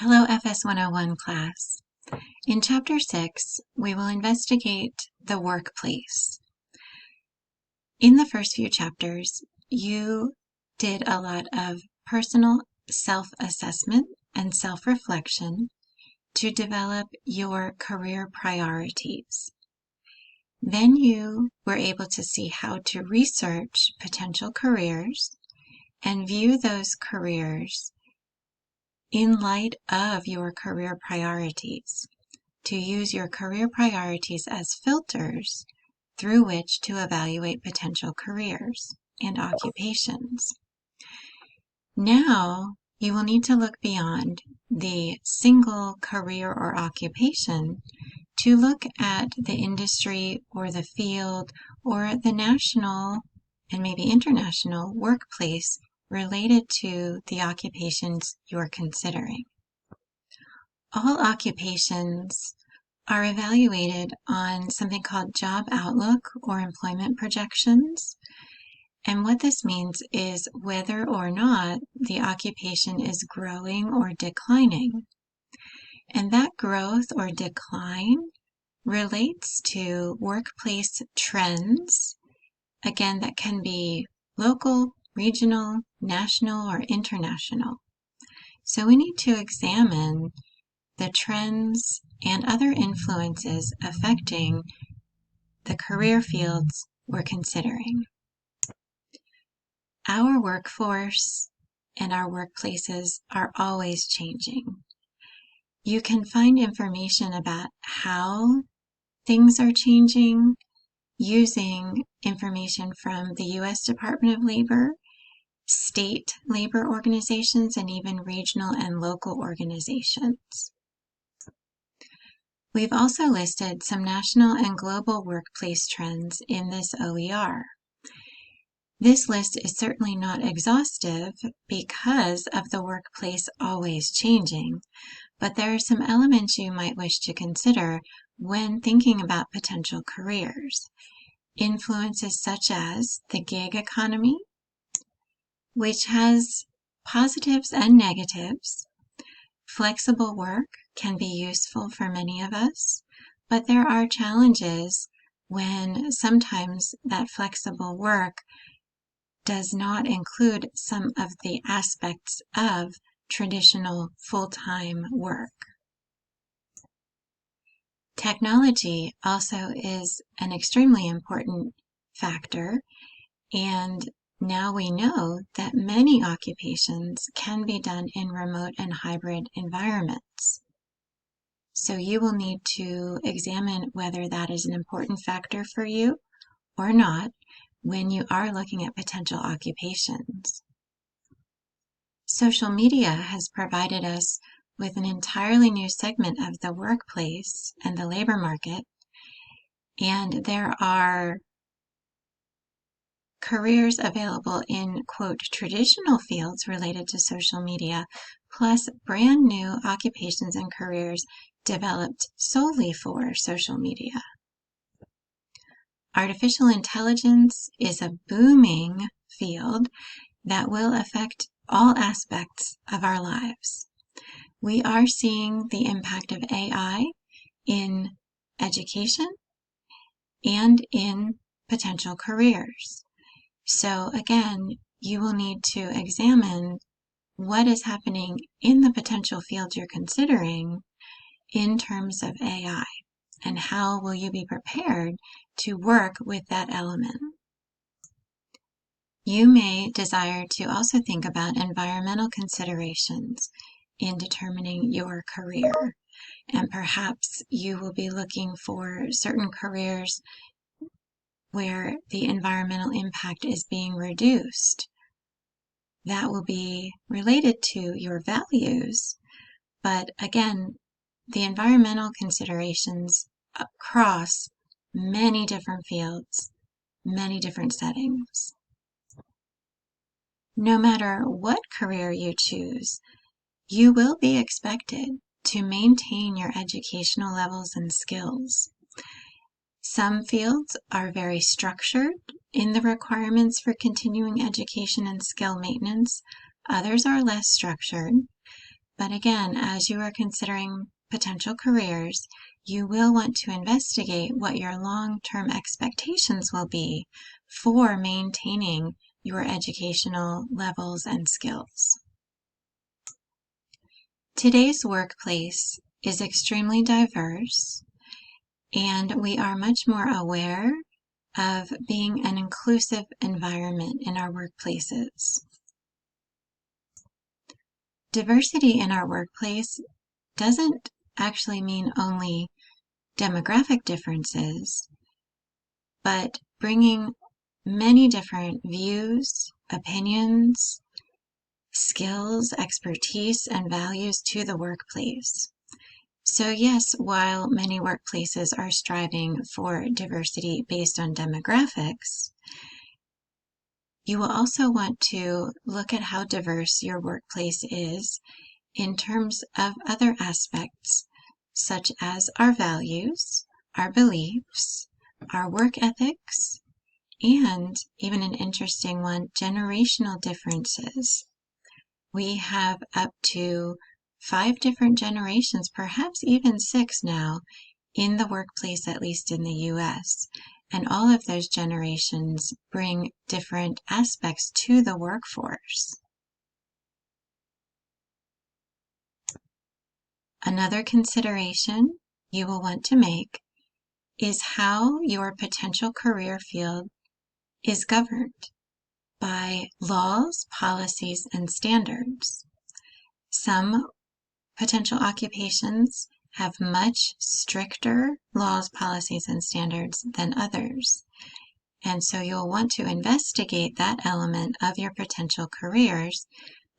Hello, FS 101 class. In Chapter 6, we will investigate the workplace. In the first few chapters, you did a lot of personal self-assessment and self-reflection to develop your career priorities. Then you were able to see how to research potential careers and view those careers in light of your career priorities, to use your career priorities as filters through which to evaluate potential careers and occupations. Now, you will need to look beyond the single career or occupation to look at the industry or the field or the national and maybe international workplace related to the occupations you're considering. All occupations are evaluated on something called Job Outlook or employment projections. And what this means is whether or not the occupation is growing or declining. And that growth or decline relates to workplace trends, again, that can be local, regional, national, or international. So we need to examine the trends and other influences affecting the career fields we're considering. Our workforce and our workplaces are always changing. You can find information about how things are changing using information from the U.S. Department of Labor, state labor organizations, and even regional and local organizations. We've also listed some national and global workplace trends in this OER. This list is certainly not exhaustive because of the workplace always changing, but there are some elements you might wish to consider when thinking about potential careers. Influences such as the gig economy, which has positives and negatives. Flexible work can be useful for many of us, but there are challenges when sometimes that flexible work does not include some of the aspects of traditional full-time work. Technology also is an extremely important factor, and now we know that many occupations can be done in remote and hybrid environments. So you will need to examine whether that is an important factor for you or not when you are looking at potential occupations. Social media has provided us with an entirely new segment of the workplace and the labor market, and there are careers available in, quote, traditional fields related to social media, plus brand new occupations and careers developed solely for social media. Artificial intelligence is a booming field that will affect all aspects of our lives. We are seeing the impact of AI in education and in potential careers. So again, you will need to examine what is happening in the potential field you're considering in terms of AI, and how will you be prepared to work with that element. You may desire to also think about environmental considerations in determining your career, and perhaps you will be looking for certain careers where the environmental impact is being reduced. That will be related to your values, but again, the environmental considerations across many different fields, many different settings. No matter what career you choose, you will be expected to maintain your educational levels and skills. Some fields are very structured in the requirements for continuing education and skill maintenance. Others are less structured, But again, as you are considering potential careers, you will want to investigate what your long-term expectations will be for maintaining your educational levels and skills. Today's workplace is extremely diverse, and we are much more aware of being an inclusive environment in our workplaces. Diversity in our workplace doesn't actually mean only demographic differences, but bringing many different views, opinions, skills, expertise, and values to the workplace. So yes, while many workplaces are striving for diversity based on demographics, you will also want to look at how diverse your workplace is in terms of other aspects, such as our values, our beliefs, our work ethics, and even an interesting one, generational differences. We have up to 5 different generations, perhaps even 6 now, in the workplace, at least in the US. And all of those generations bring different aspects to the workforce. Another consideration you will want to make is how your potential career field is governed by laws, policies, and standards. Some potential occupations have much stricter laws, policies, and standards than others. And so you'll want to investigate that element of your potential careers,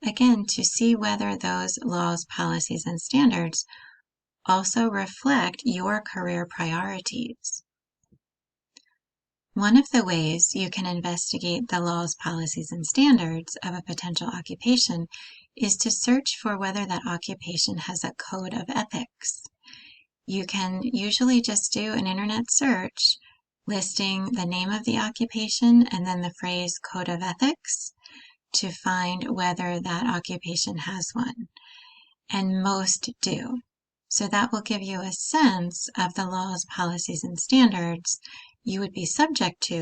again, to see whether those laws, policies, and standards also reflect your career priorities. One of the ways you can investigate the laws, policies, and standards of a potential occupation is to search for whether that occupation has a code of ethics. You can usually just do an internet search listing the name of the occupation and then the phrase code of ethics to find whether that occupation has one. And most do. So that will give you a sense of the laws, policies, and standards you would be subject to